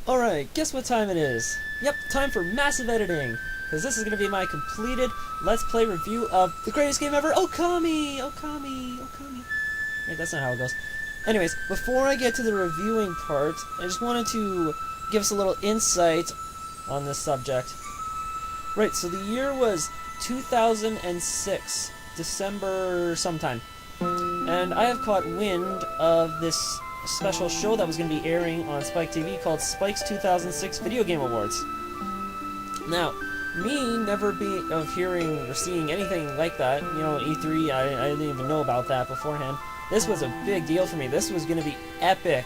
Alright, guess what time it is? Yep, time for massive editing! Because this is going to be my completed Let's Play review of the greatest game ever, Okami! Okami! Okami! Wait, that's not how it goes. Anyways, before I get to the reviewing part, I just wanted to give us a little insight on this subject. Right, so the year was 2006, December sometime. And I have caught wind of this special show that was going to be airing on Spike TV called Spike's 2006 Video Game Awards. Now, me never being of hearing or seeing anything like that, you know, E3, I didn't even know about that beforehand. This was a big deal for me. This was going to be epic.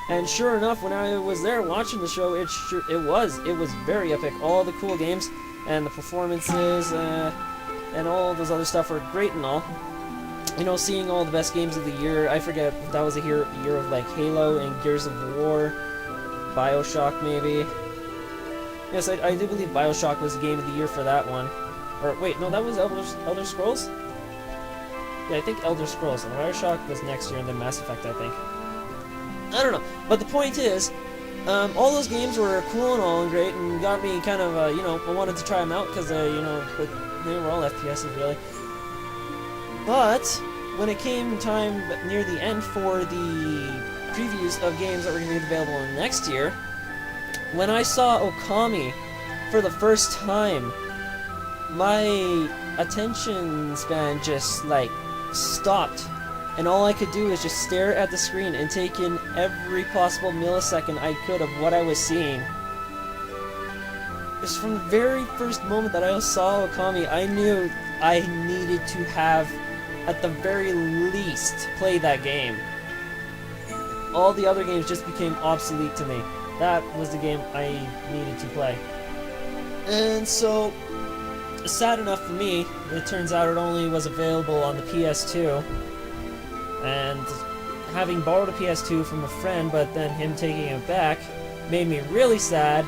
And sure enough, when I was there watching the show, it was very epic. All the cool games and the performances and all those other stuff were great and all. You know, seeing all the best games of the year. I forget if that was a year of like Halo and Gears of War, BioShock maybe. Yes, I do believe BioShock was the game of the year for that one. Or wait, no, that was Elder Scrolls? Yeah, I think Elder Scrolls. And BioShock was next year, and then Mass Effect, I think. I don't know. But the point is, all those games were cool and all and great, and got me kind of, you know, I wanted to try them out because, you know, they were all FPSs really. But when it came time near the end for the previews of games that were going to be available next year, when I saw Okami for the first time, my attention span just, like, stopped. And all I could do is just stare at the screen and take in every possible millisecond I could of what I was seeing. Just from the very first moment that I saw Okami, I knew I needed to have, at the very least, play that game. All the other games just became obsolete to me. That was the game I needed to play. And so, sad enough for me, it turns out it only was available on the PS2. And having borrowed a PS2 from a friend, but then him taking it back, made me really sad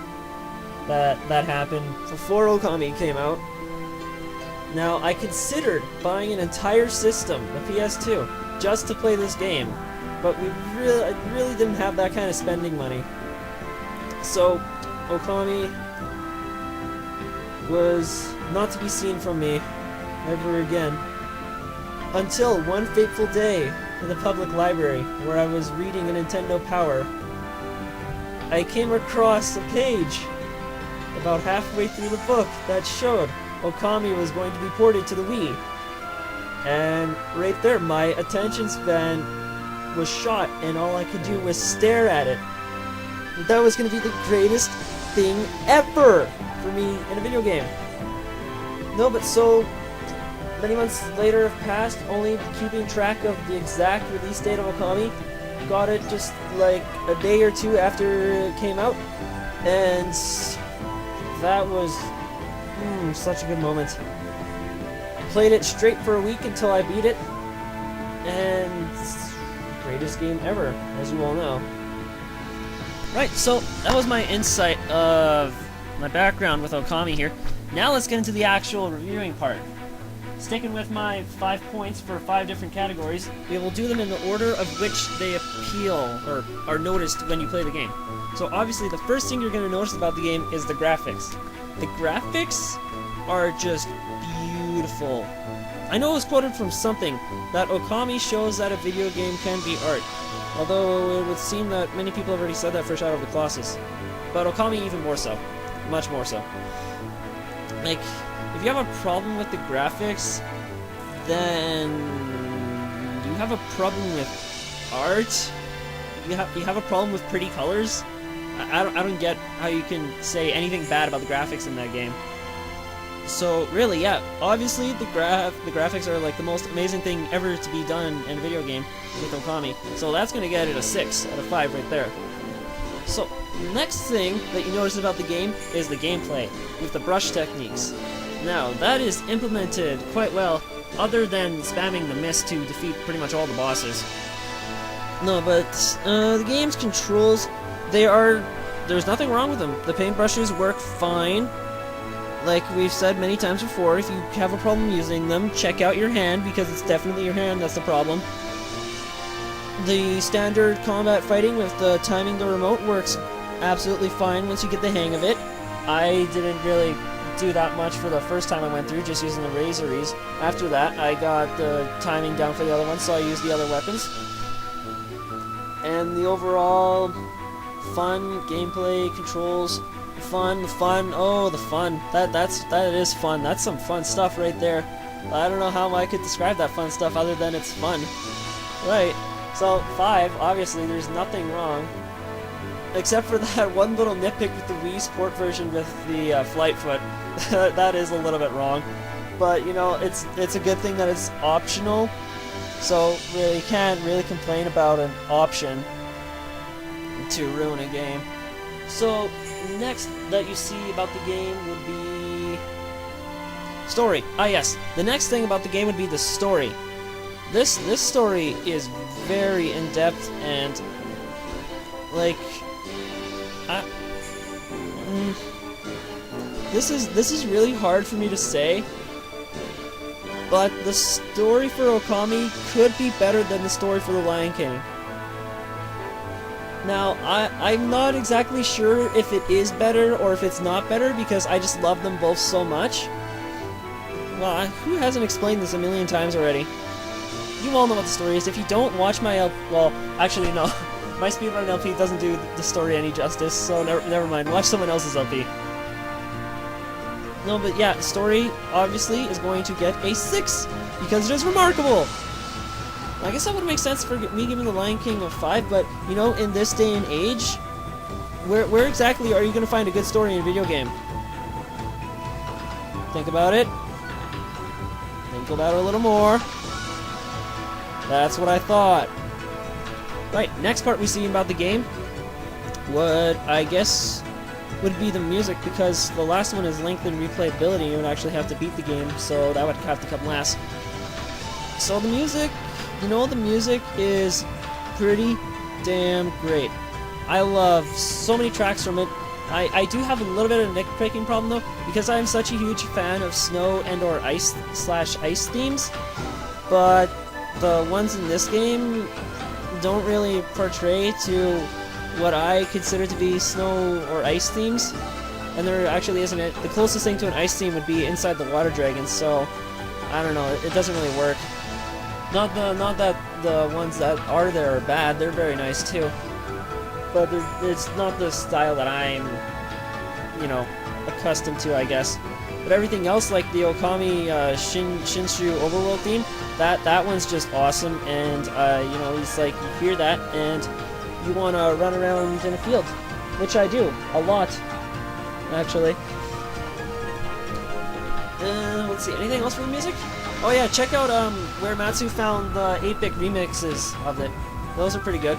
that that happened before Okami came out. Now, I considered buying an entire system, the PS2, just to play this game, but I really didn't have that kind of spending money. So, Okami was not to be seen from me ever again. Until one fateful day in the public library, where I was reading a Nintendo Power, I came across a page about halfway through the book that showed Okami was going to be ported to the Wii. And right there, my attention span was shot, and all I could do was stare at it. That was going to be the greatest thing ever for me in a video game. No, but so many months later have passed, only keeping track of the exact release date of Okami. Got it just like a day or two after it came out, and that was such a good moment. Played it straight for a week until I beat it, and greatest game ever, as you all know. Right, so that was my insight of my background with Okami here. Now let's get into the actual reviewing part. Sticking with my 5 points for 5 different categories, we will do them in the order of which they appeal or are noticed when you play the game. So obviously the first thing you're going to notice about the game is the graphics. The graphics are just beautiful. I know it was quoted from something that Okami shows that a video game can be art. Although it would seem that many people have already said that for Shadow of the Colossus. But Okami even more so. Much more so. Like, if you have a problem with the graphics, then you have a problem with art. You have a problem with pretty colors. I don't get how you can say anything bad about the graphics in that game. So really, yeah, obviously the graphics are like the most amazing thing ever to be done in a video game with Okami. So that's gonna get it a 6 out of 5 right there. So next thing that you notice about the game is the gameplay with the brush techniques. Now, that is implemented quite well, other than spamming the mist to defeat pretty much all the bosses. No, but the game's controls, there's nothing wrong with them. The paintbrushes work fine. Like we've said many times before, if you have a problem using them, check out your hand, because it's definitely your hand that's the problem. The standard combat fighting with the timing the remote works absolutely fine once you get the hang of it. I didn't really do that much for the first time I went through, just using the razories. After that, I got the timing down for the other ones, so I used the other weapons. And the overall fun, gameplay, controls, fun, oh, the fun. That is fun. That's some fun stuff right there. I don't know how I could describe that fun stuff other than it's fun. Right. So, 5, obviously, there's nothing wrong. Except for that one little nitpick with the Wii Sport version with the flight foot. That is a little bit wrong. But, you know, it's a good thing that it's optional. So, really, you can't really complain about an option to ruin a game. So, next that you see about the game would be story. Ah, yes. The next thing about the game would be the story. This story is very in-depth and, like, this is really hard for me to say, but the story for Okami could be better than the story for The Lion King. Now, I'm not exactly sure if it is better or if it's not better, because I just love them both so much. Well, who hasn't explained this a million times already? You all know what the story is. If you don't, watch my well, actually no. My speedrun LP doesn't do the story any justice, so never mind. Watch someone else's LP. No, but yeah, the story, obviously, is going to get a 6, because it is remarkable! I guess that would make sense for me giving The Lion King a 5, but, you know, in this day and age, where exactly are you going to find a good story in a video game? Think about it. Think about it a little more. That's what I thought. Right, next part we see about the game would, I guess, would be the music, because the last one is length and replayability. You would actually have to beat the game, so that would have to come last. So the music, you know, the music is pretty damn great. I love so many tracks from it. I do have a little bit of a nitpicking problem though, because I'm such a huge fan of snow and or ice themes, but the ones in this game don't really portray to what I consider to be snow or ice themes, and there actually isn't it. The closest thing to an ice theme would be Inside the Water Dragon, so I don't know, it doesn't really work. Not that the ones that are there are bad, they're very nice too, but it's not the style that I'm, you know, accustomed to, I guess. But everything else, like the Okami Shinshu Overworld theme, that one's just awesome, and you know, it's like you hear that and you want to run around in a field, which I do a lot, actually. Let's see, anything else for the music? Oh yeah, check out where Matsu found the 8-bit remixes of it. Those are pretty good.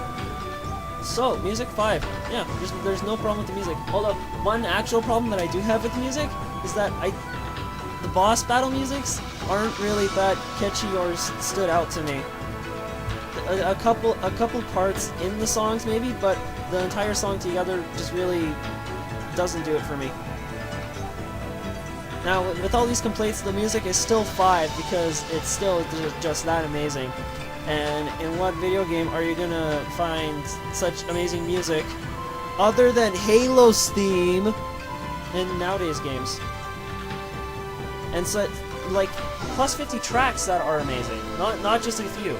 So, music 5. Yeah, there's no problem with the music. Although, one actual problem that I do have with the music is that the boss battle musics aren't really that catchy or stood out to me. A couple parts in the songs maybe, but the entire song together just really doesn't do it for me. Now, with all these complaints, the music is still 5 because it's still just that amazing. And in what video game are you gonna find such amazing music other than Halo's theme in nowadays games? And so, like, plus 50 tracks that are amazing, not just a few,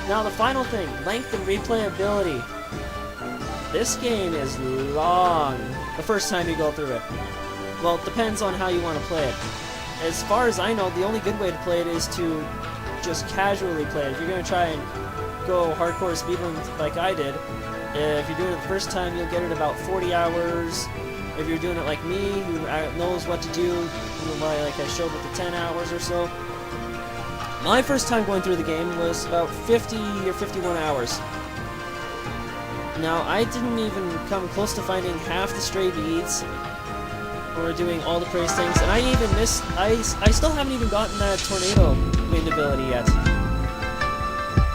Now the final thing, length and replayability. This game is long the first time you go through it. Well, it depends on how you want to play it. As far as I know, the only good way to play it is to just casually play it. If you're going to try and go hardcore speedrun like I did, if you're doing it the first time, you'll get it about 40 hours. If you're doing it like me, who knows what to do, like I showed with the 10 hours or so. My first time going through the game was about 50 or 51 hours. Now, I didn't even come close to finding half the stray beads, or doing all the praise things, and I even missed, I still haven't even gotten that tornado wind ability yet.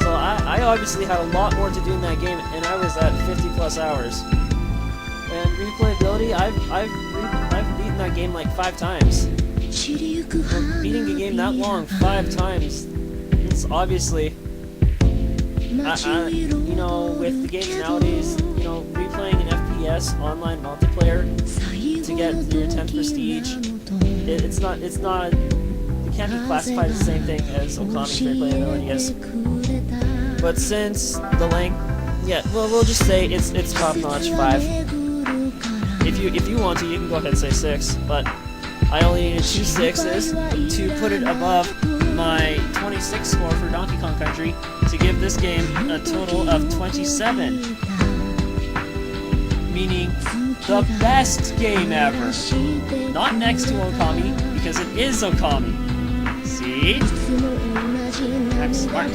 So I obviously had a lot more to do in that game, and I was at 50 plus hours. And replayability, I've beaten that game like 5 times. Beating a game that long 5 times, it's obviously You know, with the games nowadays, you know, replaying an FPS online multiplayer to get your 10th prestige, it's not, it can't be classified as the same thing as Okami's replayability is. But since the length, yeah, well, we'll just say it's top notch 5. If you want to, you can go ahead and say 6, but I only needed 2 6s to put it above my 26 score for Donkey Kong Country to give this game a total of 27. Meaning, the best game ever. Not next to Okami, because it is Okami. See? I'm smart.